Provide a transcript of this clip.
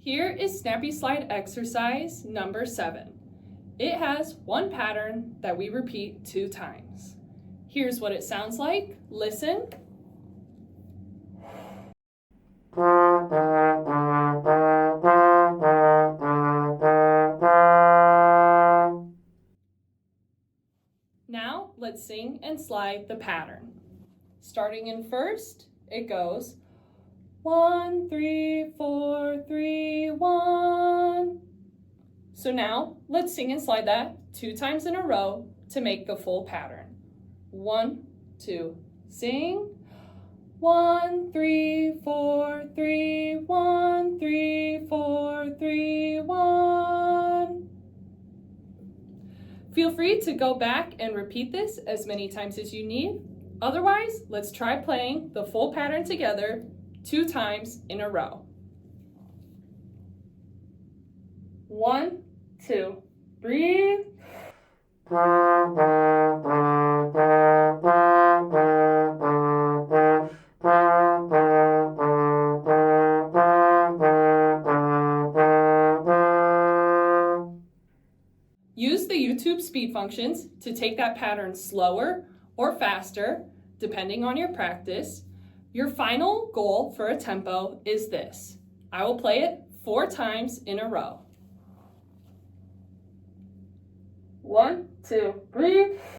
Here is Snappy Slide exercise number 7. It has one pattern that we repeat 2 times. Here's what it sounds like. Listen. Now let's sing and slide the pattern. Starting in first, it goes 1, 3, 4, 3, 1. So now let's sing and slide that 2 times in a row to make the full pattern. 1, 2, sing. 1, 3, 4, 3, 1, 3, 4, 3, 1. Feel free to go back and repeat this as many times as you need. Otherwise, let's try playing the full pattern together 2 times in a row. 1, 2, 3. Use the YouTube speed functions to take that pattern slower or faster, depending on your practice. Your final goal for a tempo is this. I will play it 4 times in a row. 1, 2, 3.